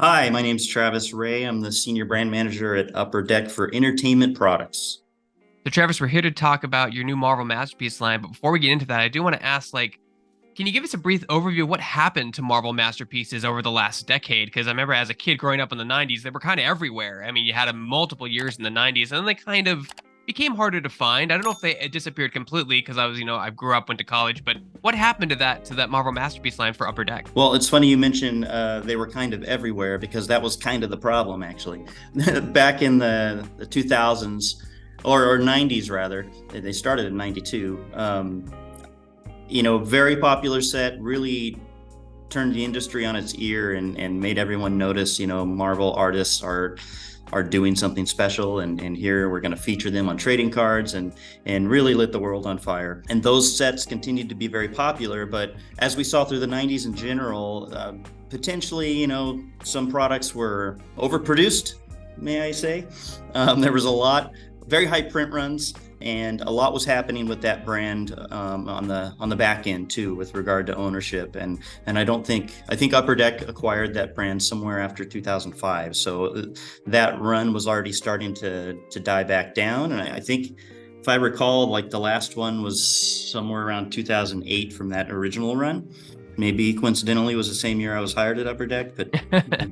Hi, my name's Travis Ray. I'm the senior brand manager at Upper Deck for entertainment products. So, Travis, we're here to talk about your new Marvel Masterpiece line. But before we get into that, I do want to ask, can you give us a brief overview of what happened to Marvel Masterpieces over the last decade? Because I remember as a kid growing up in the 90s, they were kind of everywhere. I mean, you had them multiple years in the 90s, and then they kind of became harder to find. I don't know if they disappeared completely because I grew up, went to college, but what happened to that Marvel Masterpiece line for Upper Deck? Well, it's funny you mention they were kind of everywhere because that was kind of the problem, actually. Back in the 2000s or 90s, rather, they started in 92. Very popular set, really turned the industry on its ear and made everyone notice, Marvel artists are doing something special, and here we're going to feature them on trading cards and really lit the world on fire. And those sets continued to be very popular, but as we saw through the 90s in general, potentially, some products were overproduced, may I say. There was a lot, very high print runs, and a lot was happening with that brand on the back end too, with regard to ownership. And I think Upper Deck acquired that brand somewhere after 2005. So that run was already starting to die back down. And I think, if I recall, like the last one was somewhere around 2008 from that original run. Maybe coincidentally was the same year I was hired at Upper Deck, but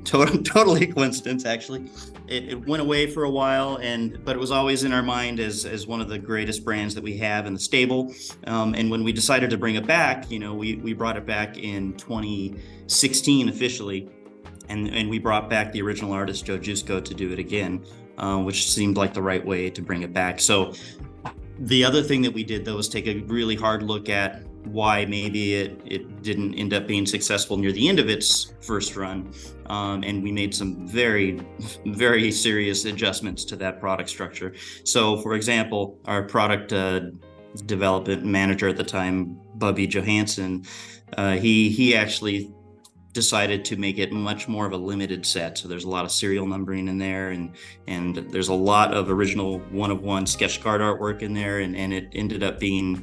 totally coincidence, actually. It went away for a while, but it was always in our mind as one of the greatest brands that we have in the stable. And when we decided to bring it back, we brought it back in 2016 officially, and we brought back the original artist Joe Jusko to do it again, which seemed like the right way to bring it back. So the other thing that we did, though, was take a really hard look at why maybe it didn't end up being successful near the end of its first run. And we made some very, very serious adjustments to that product structure. So, for example, our product development manager at the time, Bubby Johansson, he actually decided to make it much more of a limited set. So there's a lot of serial numbering in there, and there's a lot of original one-of-one sketch card artwork in there, and it ended up being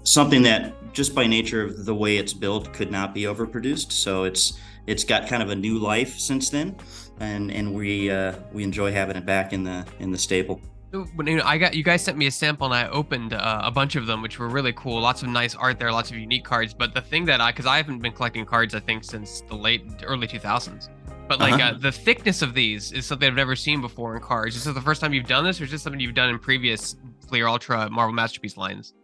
something that, just by nature of the way it's built, could not be overproduced. So it's got kind of a new life since then, and we enjoy having it back in the stable. So, when you guys sent me a sample and I opened a bunch of them, which were really cool. Lots of nice art there, lots of unique cards. But the thing because I haven't been collecting cards, I think, since the early 2000s. But Uh-huh. the thickness of these is something I've never seen before in cards. Is this the first time you've done this, or is this something you've done in previous Fleer Ultra Marvel Masterpiece lines?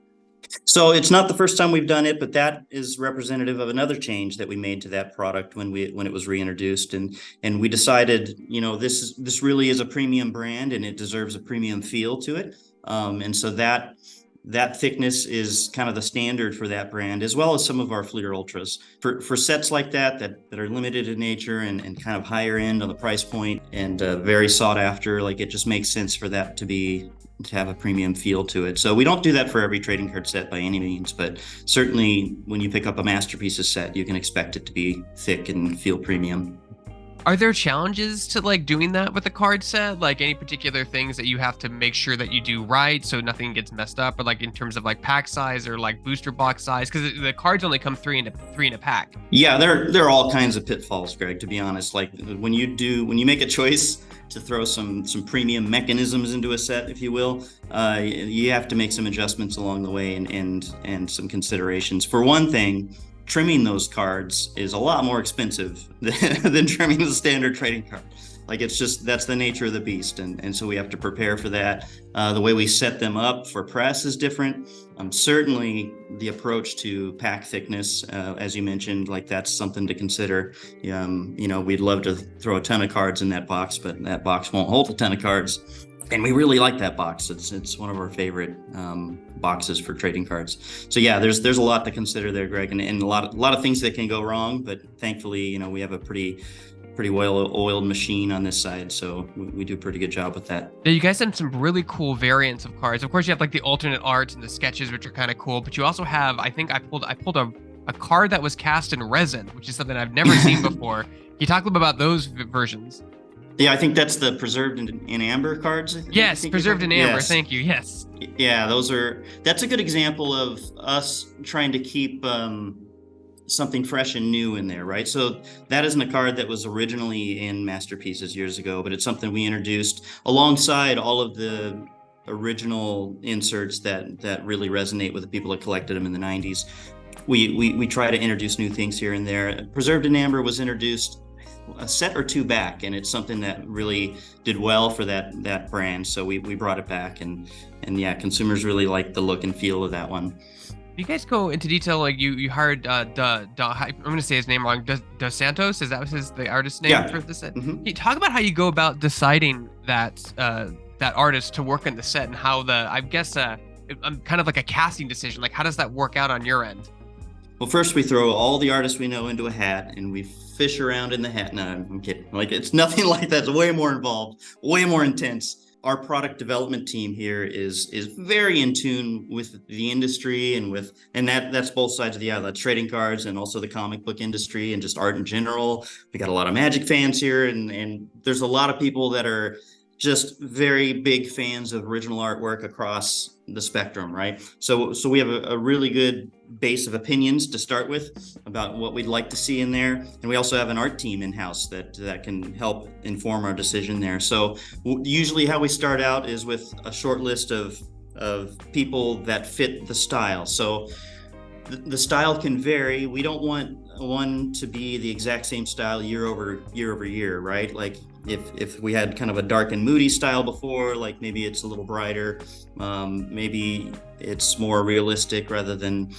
So it's not the first time we've done it, but that is representative of another change that we made to that product when it was reintroduced, and we decided, this really is a premium brand and it deserves a premium feel to it. And so that thickness is kind of the standard for that brand, as well as some of our Fleer Ultras. For sets like that are limited in nature and kind of higher end on the price point, and very sought after, like, it just makes sense for that to have a premium feel to it. So we don't do that for every trading card set by any means, but certainly when you pick up a Masterpieces set, you can expect it to be thick and feel premium. Are there challenges to doing that with a card set? Like any particular things that you have to make sure that you do right so nothing gets messed up, or like in terms of like pack size or like booster box size? Because the cards only come three in a pack. Yeah, there are all kinds of pitfalls, Greg, to be honest. Like when you make a choice to throw some premium mechanisms into a set, if you will, you have to make some adjustments along the way, and some considerations. For one thing, trimming those cards is a lot more expensive than trimming the standard trading card. Like, that's the nature of the beast, and so we have to prepare for that. The way we set them up for press is different. Certainly the approach to pack thickness, as you mentioned, like, that's something to consider. We'd love to throw a ton of cards in that box, but that box won't hold a ton of cards. And we really like that box. It's one of our favorite boxes for trading cards. So yeah, there's a lot to consider there, Greg, and a lot of things that can go wrong. But thankfully, we have a pretty oiled machine on this side, so we do a pretty good job with that. Yeah, you guys have some really cool variants of cards. Of course, you have like the alternate art and the sketches, which are kind of cool. But you also have, I think I pulled a card that was cast in resin, which is something I've never seen before. Can you talk a little bit about those versions? Yeah, I think that's the preserved in amber cards. I Yes, think you're preserved talking. in amber. Yes. Thank you. Yes. Yeah, that's a good example of us trying to keep something fresh and new in there, right? So that isn't a card that was originally in Masterpieces years ago, but it's something we introduced alongside all of the original inserts that really resonate with the people that collected them in the 90s. We try to introduce new things here and there. Preserved in Amber was introduced a set or two back, and it's something that really did well for that brand. So we brought it back, and yeah, consumers really like the look and feel of that one. You guys go into detail, like you hired I'm going to say his name wrong. Dos Santos, is that the artist's name Yeah. for the set? Mm-hmm. Can you talk about how you go about deciding that artist to work on the set, and how I guess I'm kind of like a casting decision. Like, how does that work out on your end? Well, first we throw all the artists we know into a hat and we fish around in the hat. No, I'm kidding. Like, it's nothing like that. It's way more involved, way more intense. Our product development team here is very in tune with the industry and that's both sides of the aisle. That's trading cards and also the comic book industry and just art in general. We got a lot of Magic fans here, and there's a lot of people that are just very big fans of original artwork across the spectrum, right? So we have a really good base of opinions to start with about what we'd like to see in there, and we also have an art team in-house that can help inform our decision there. So usually how we start out is with a short list of people that fit the style. So the style can vary. We don't want one to be the exact same style year over year, right? Like if we had kind of a dark and moody style before, like maybe it's a little brighter, maybe it's more realistic rather than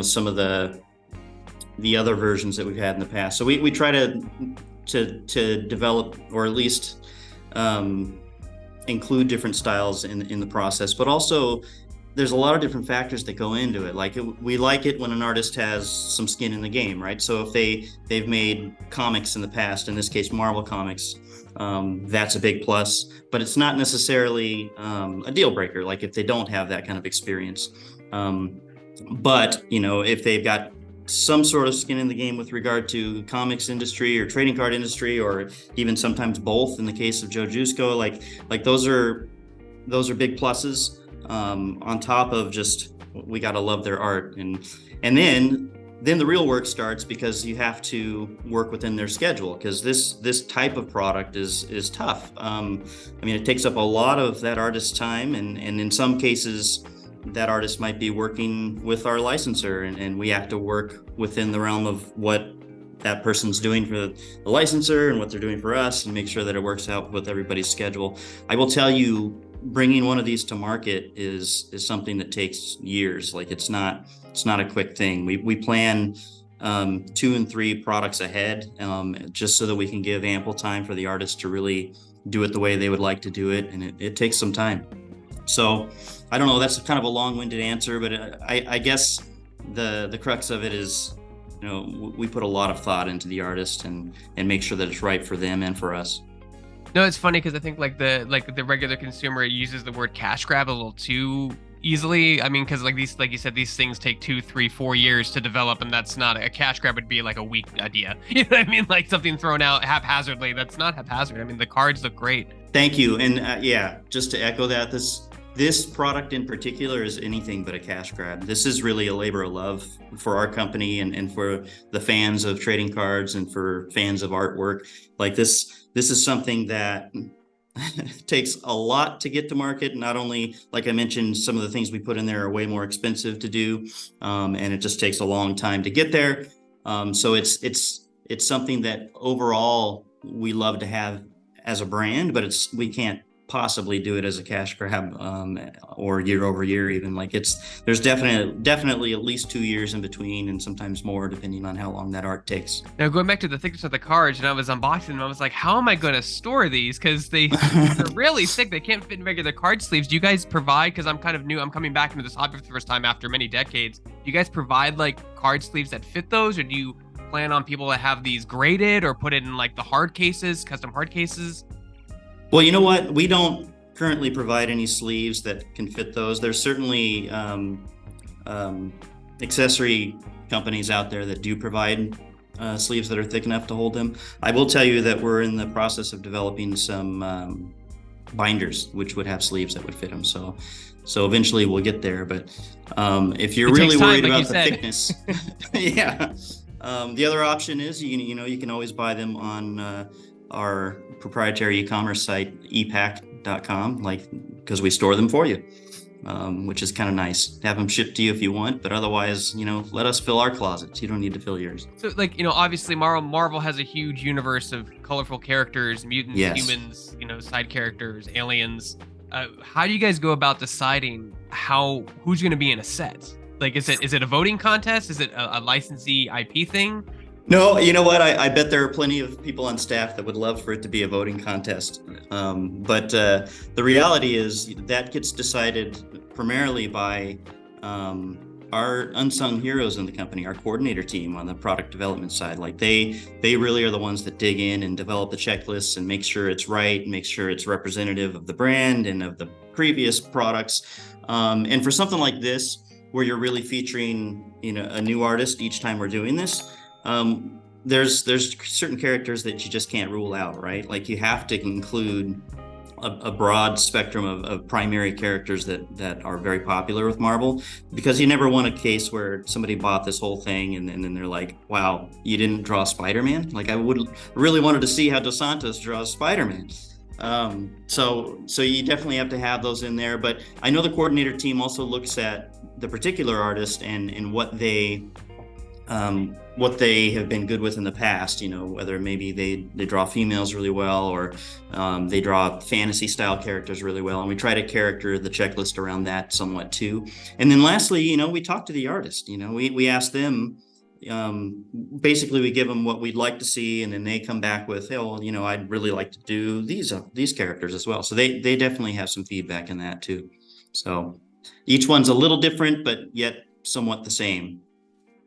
some of the other versions that we've had in the past. So we try to develop, or at least include different styles in the process, but also there's a lot of different factors that go into it. Like we like it when an artist has some skin in the game, right? So if they've made comics in the past, in this case Marvel comics, that's a big plus. But it's not necessarily a deal breaker. Like if they don't have that kind of experience, but if they've got some sort of skin in the game with regard to comics industry or trading card industry, or even sometimes both in the case of Joe Jusko, like those are big pluses. On top of just, we got to love their art, and then the real work starts, because you have to work within their schedule, because this type of product is tough. It takes up a lot of that artist's time, and in some cases that artist might be working with our licensor, and we have to work within the realm of what that person's doing for the licensor and what they're doing for us, and make sure that it works out with everybody's schedule. I will tell you, bringing one of these to market is something that takes years. Like it's not a quick thing. We plan 2 and 3 products ahead, just so that we can give ample time for the artist to really do it the way they would like to do it, and it takes some time. So I don't know, that's kind of a long-winded answer, but I guess the crux of it is, we put a lot of thought into the artist and make sure that it's right for them and for us. No, it's funny because I think the regular consumer uses the word cash grab a little too easily. I mean, because like you said, these things take 2, 3, 4 years to develop, and that's not a cash grab. Would be like a weak idea. You know what I mean? Like something thrown out haphazardly. That's not haphazard. I mean, the cards look great. Thank you, and yeah, just to echo that, this product in particular is anything but a cash grab. This is really a labor of love for our company and for the fans of trading cards and for fans of artwork. Like this is something that takes a lot to get to market. Not only, like I mentioned, some of the things we put in there are way more expensive to do, and it just takes a long time to get there. So it's something that overall we love to have as a brand, but we can't possibly do it as a cash grab, or year over year even. Like there's definitely at least 2 years in between, and sometimes more depending on how long that art takes. Now going back to the thickness of the cards, and I was unboxing them, I was like, how am I going to store these? Because they're really thick. They can't fit in regular card sleeves. Do you guys provide, because I'm kind of new, I'm coming back into this hobby for the first time after many decades, do you guys provide like card sleeves that fit those, or do you plan on people to have these graded or put it in like the hard cases, custom hard cases? Well, you know what? We don't currently provide any sleeves that can fit those. There's certainly accessory companies out there that do provide sleeves that are thick enough to hold them. I will tell you that we're in the process of developing some binders, which would have sleeves that would fit them. So eventually we'll get there. But if you're It takes really time, worried like you about the said. thickness, yeah. The other option is you can always buy them on our proprietary e-commerce site, epack.com, like because we store them for you. Which is kind of nice. Have them shipped to you if you want, but otherwise, let us fill our closets. You don't need to fill yours. So, like, obviously Marvel has a huge universe of colorful characters, mutants, Yes. humans, side characters, aliens. How do you guys go about deciding who's going to be in a set? Like, is it a voting contest? Is it a licensee IP thing? No, you know what? I bet there are plenty of people on staff that would love for it to be a voting contest. But the reality is that gets decided primarily by our unsung heroes in the company, our coordinator team on the product development side. Like they really are the ones that dig in and develop the checklists and make sure it's right, make sure it's representative of the brand and of the previous products. And for something like this, where you're really featuring a new artist each time we're doing this, there's certain characters that you just can't rule out, right? Like you have to include a broad spectrum of primary characters that are very popular with Marvel, because you never want a case where somebody bought this whole thing and then they're like, wow, you didn't draw Spider-Man? Like I would really wanted to see how Dos Santos draws Spider-Man. So you definitely have to have those in there. But I know the coordinator team also looks at the particular artist and what they have been good with in the past, whether maybe they draw females really well, or they draw fantasy style characters really well. And we try to character the checklist around that somewhat too. And then lastly, we talk to the artist, we ask them, basically we give them what we'd like to see, and then they come back with, hey, well, I'd really like to do these characters as well. So they definitely have some feedback in that too. So each one's a little different, but yet somewhat the same.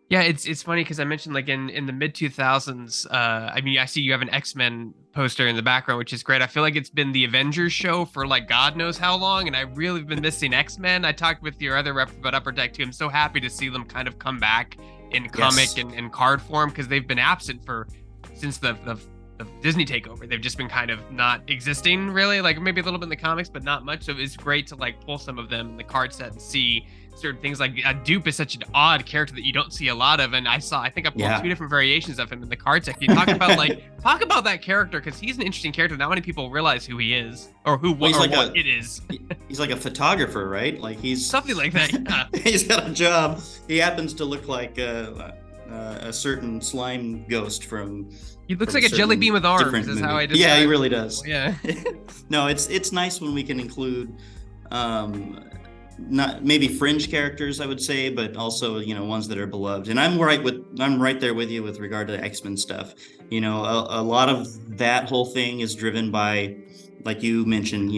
Yeah, it's funny because I mentioned like in the mid 2000s. I mean, I see you have an X-Men poster in the background, which is great. I feel like it's been the Avengers show for like God knows how long, and I really been missing X-Men. I talked with your other rep about Upper Deck too. I'm so happy to see them kind of come back in comic Yes. and card form, because they've been absent since the Disney takeover. They've just been kind of not existing really, like maybe a little bit in the comics, but not much. So it's great to like pull some of them in the card set and see certain things. Like Dupe is such an odd character that you don't see a lot of, and I think I pulled Yeah. 2 different variations of him in the card set. Can you talk about talk about that character, because he's an interesting character. Not many people realize who he is or Well, he's like what it is. he's like a photographer, right? Like he's Something like that. Yeah. he's got a job. He happens to look like a certain slime ghost from. He looks from like a jelly certain bean with arms, different is how I movie. describe Yeah, he it. really does. Yeah. No, it's nice when we can include not maybe fringe characters, I would say, but also ones that are beloved. And I'm right there with you with regard to the X-Men stuff. A lot of that whole thing is driven by, like you mentioned,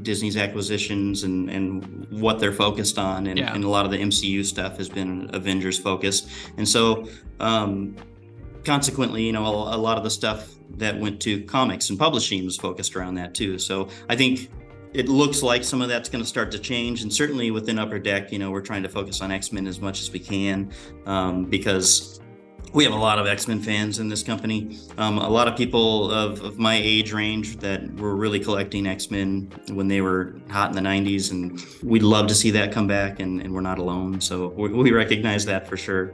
Disney's acquisitions and what they're focused on, and, Yeah. and a lot of the MCU stuff has been Avengers focused, and so consequently, a lot of the stuff that went to comics and publishing was focused around that too. So I think it looks like some of that's going to start to change, and certainly within Upper Deck, we're trying to focus on X-Men as much as we can, because we have a lot of X-Men fans in this company. A lot of people of my age range that were really collecting X-Men when they were hot in the 90s, and we'd love to see that come back, and we're not alone. So we recognize that for sure.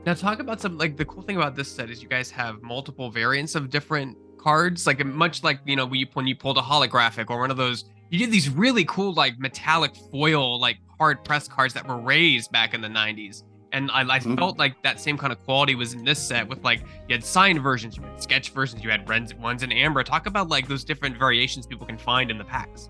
Now talk about some, like, the cool thing about this set is you guys have multiple variants of different cards, like much like when you pulled a holographic or one of those. You did these really cool like metallic foil like hard press cards that were raised back in the 90s. And I felt like that same kind of quality was in this set, with like you had signed versions, you had sketch versions, you had ones in amber. Talk about like those different variations people can find in the packs.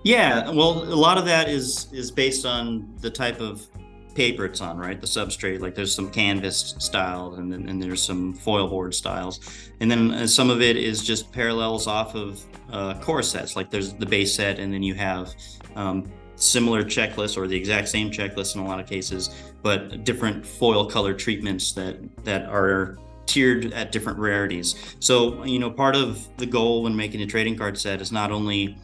Yeah, well, a lot of that is based on the type of paper it's on, right? The substrate. Like there's some canvas style, and there's some foil board styles, and then some of it is just parallels off of core sets. Like there's the base set, and then you have similar checklists or the exact same checklist in a lot of cases, but different foil color treatments that are tiered at different rarities. So part of the goal when making a trading card set is not only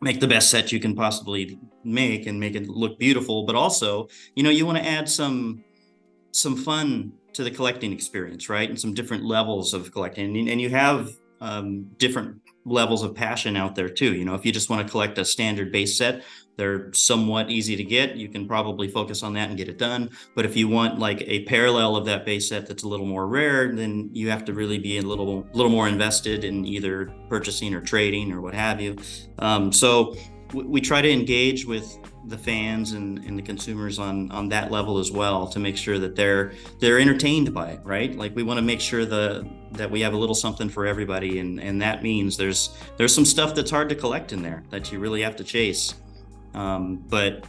make the best set you can possibly make and make it look beautiful, but also you want to add some fun to the collecting experience, right? And some different levels of collecting, and you have different levels of passion out there too. If you just want to collect a standard base set, they're somewhat easy to get. You can probably focus on that and get it done. But if you want like a parallel of that base set that's a little more rare, then you have to really be a little more invested in either purchasing or trading or what have you. So we try to engage with the fans and the consumers on that level as well, to make sure that they're entertained by it, right? Like, we want to make sure that we have a little something for everybody, and that means there's some stuff that's hard to collect in there that you really have to chase. But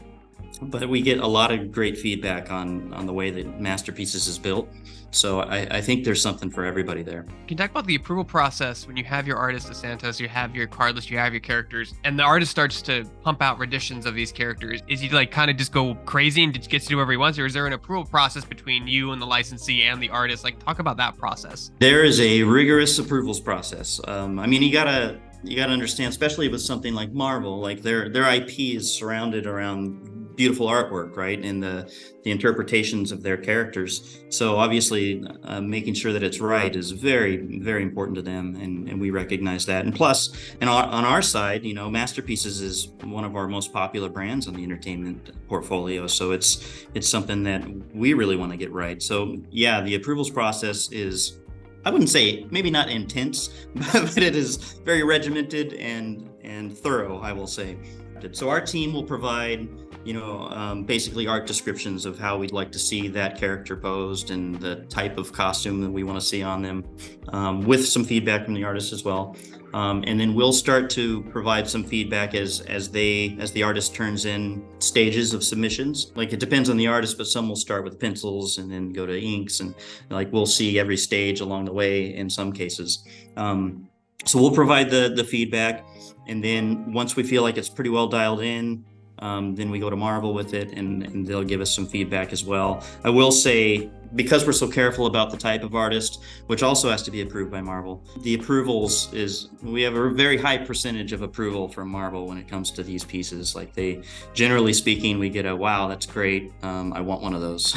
we get a lot of great feedback on the way that Masterpieces is built. So I think there's something for everybody there. Can you talk about the approval process when you have your artist at Santos, you have your card list, you have your characters, and the artist starts to pump out renditions of these characters? Is he like kind of just go crazy and just gets to do whatever he wants, or is there an approval process between you and the licensee and the artist? Like, talk about that process. There is a rigorous approvals process. I mean, you gotta understand, especially with something like Marvel, like their IP is surrounded around beautiful artwork, right? And the interpretations of their characters. So obviously, making sure that it's right is very, very important to them, and we recognize that. And plus, on our side, Masterpieces is one of our most popular brands on the entertainment portfolio. So it's something that we really want to get right. So yeah, the approvals process is, I wouldn't say, maybe not intense, but it is very regimented and thorough, I will say. So our team will provide, basically art descriptions of how we'd like to see that character posed and the type of costume that we want to see on them, with some feedback from the artist as well. And then we'll start to provide some feedback as the artist turns in stages of submissions. Like, it depends on the artist, but some will start with pencils and then go to inks, and like, we'll see every stage along the way in some cases. So we'll provide the feedback, and then once we feel like it's pretty well dialed in, then we go to Marvel with it, and they'll give us some feedback as well. I will say, because we're so careful about the type of artist, which also has to be approved by Marvel, the approvals we have a very high percentage of approval from Marvel when it comes to these pieces. Like, generally speaking, we get a, wow, that's great. I want one of those,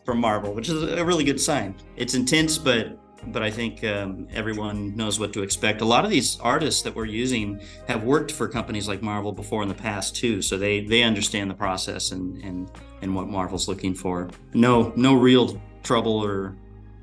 from Marvel, which is a really good sign. It's intense, but I think everyone knows what to expect. A lot of these artists that we're using have worked for companies like Marvel before in the past too, so they understand the process and what Marvel's looking for. No real trouble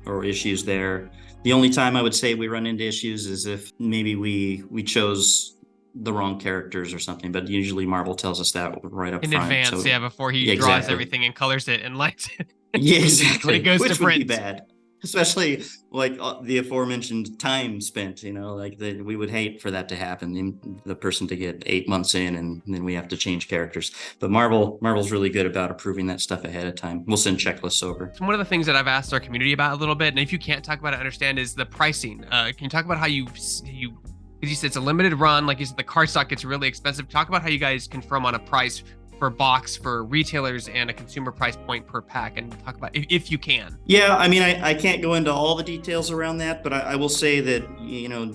or issues there. The only time I would say we run into issues is if maybe we chose the wrong characters or something, but usually Marvel tells us that right up in front. advance, So, before he exactly. draws everything and colors it and lights it. Yeah, exactly. When it goes Which to print. would be bad. Especially like the aforementioned time spent, we would hate for that to happen, the person to get 8 months in and then we have to change characters. But Marvel's really good about approving that stuff ahead of time. We'll send checklists over. So one of the things that I've asked our community about a little bit, and if you can't talk about it, understand, is the pricing. Can you talk about how because you said it's a limited run, like you said, the card stock gets really expensive. Talk about how you guys confirm on a price for box for retailers and a consumer price point per pack, and talk about if you can. Yeah, I mean, I can't go into all the details around that, but I will say that,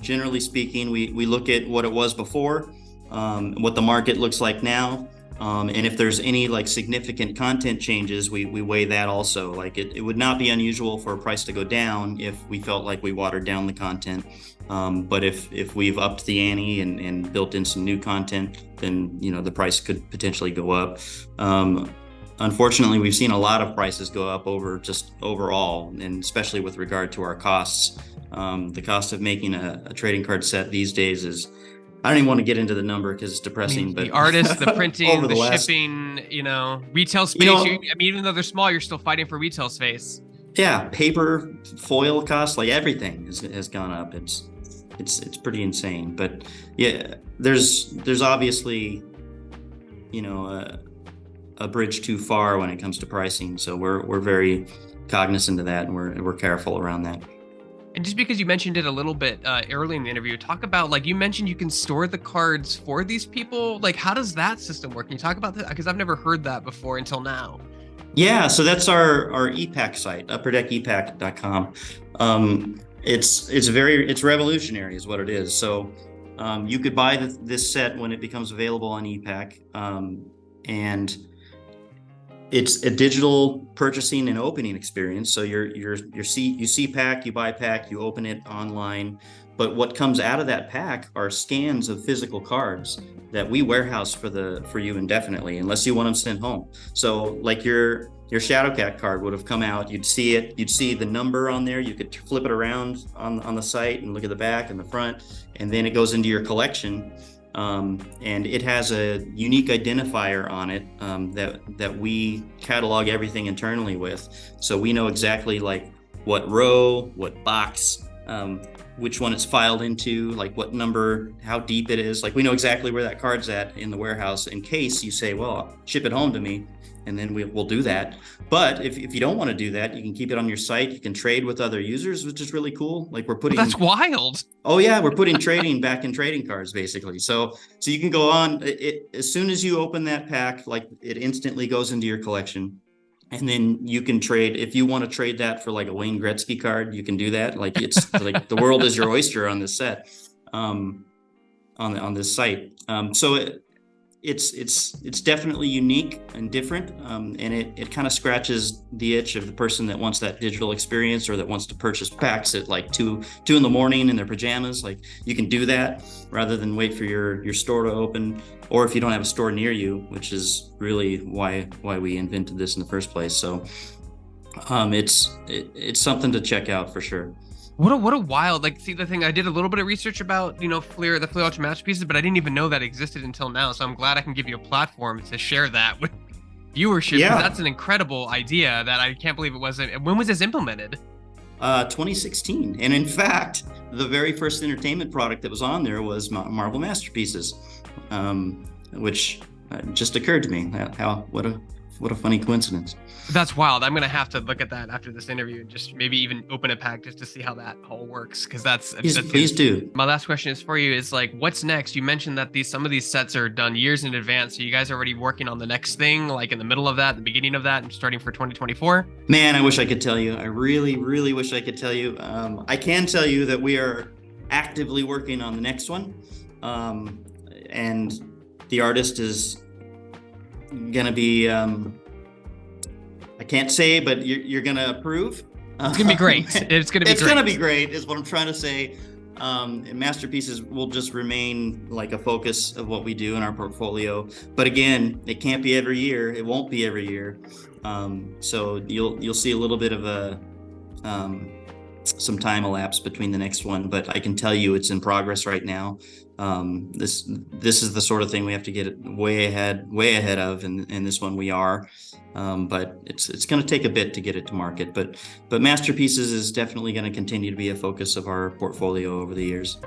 generally speaking, we look at what it was before, what the market looks like now, and if there's any like significant content changes, we weigh that also. Like, it would not be unusual for a price to go down if we felt like we watered down the content. But if we've upped the ante and built in some new content, then the price could potentially go up. Unfortunately, we've seen a lot of prices go up overall, and especially with regard to our costs. The cost of making a trading card set these days is, I don't even want to get into the number because it's depressing. But the artists, the printing, the shipping, retail space. Even though they're small, you're still fighting for retail space. Yeah, paper, foil costs, like everything has gone up. It's pretty insane. But yeah, there's obviously, a bridge too far when it comes to pricing. So we're very cognizant of that, and we're careful around that. And just because you mentioned it a little bit early in the interview, talk about, like, you mentioned you can store the cards for these people. Like, how does that system work? Can you talk about that? Because I've never heard that before until now. Yeah, so that's our ePack site, upperdeckepack.com. It's revolutionary is what it is. So you could buy this set when it becomes available on ePack, and It's a digital purchasing and opening experience. So you see pack, you buy pack, you open it online. But what comes out of that pack are scans of physical cards that we warehouse for you indefinitely, unless you want them sent home. So like your Shadowcat card would have come out, you'd see it, you'd see the number on there, you could flip it around on the site and look at the back and the front, and then it goes into your collection. And it has a unique identifier on it that we catalog everything internally with. So we know exactly like what row, what box, which one it's filed into, like what number, how deep it is. Like we know exactly where that card's at in the warehouse in case you say, well, ship it home to me. And then we'll do that. But if you don't want to do that, you can keep it on your site. You can trade with other users, which is really cool. Like we're putting. That's wild. Oh yeah, we're putting trading back in trading cards basically. So you can go on as soon as you open that pack, like it instantly goes into your collection. And then you can trade if you want to trade that for like a Wayne Gretzky card, you can do that. Like it's like the world is your oyster on this set, on this site. It's definitely unique and different, and it kind of scratches the itch of the person that wants that digital experience or that wants to purchase packs at like two in the morning in their pajamas. Like you can do that rather than wait for your store to open, or if you don't have a store near you, which is really why we invented this in the first place. So it's something to check out for sure. What a wild, like, see, the thing, I did a little bit of research about, the Fleer Ultra Masterpieces, but I didn't even know that existed until now. So I'm glad I can give you a platform to share that with viewership. Yeah. That's an incredible idea that I can't believe it wasn't. When was this implemented? 2016. And in fact, the very first entertainment product that was on there was Marvel Masterpieces, which just occurred to me. What a funny coincidence. That's wild. I'm gonna have to look at that after this interview and just maybe even open a pack just to see how that all works, because Please do. My last question is for you is like, what's next? You mentioned that some of these sets are done years in advance, so you guys are already working on the next thing, like in the middle of that, the beginning of that, and starting for 2024. Man, I wish I could tell you. I really, really wish I could tell you. I can tell you that we are actively working on the next one, and the artist is gonna be. I can't say, but you're gonna approve. It's gonna be great. It's gonna be. It's gonna be great, is what I'm trying to say. And Masterpieces will just remain like a focus of what we do in our portfolio. But again, it can't be every year. It won't be every year. So you'll see a little bit of a some time elapse between the next one. But I can tell you, it's in progress right now. This is the sort of thing we have to get way ahead of, and this one we are. But it's going to take a bit to get it to market. But Masterpieces is definitely going to continue to be a focus of our portfolio over the years.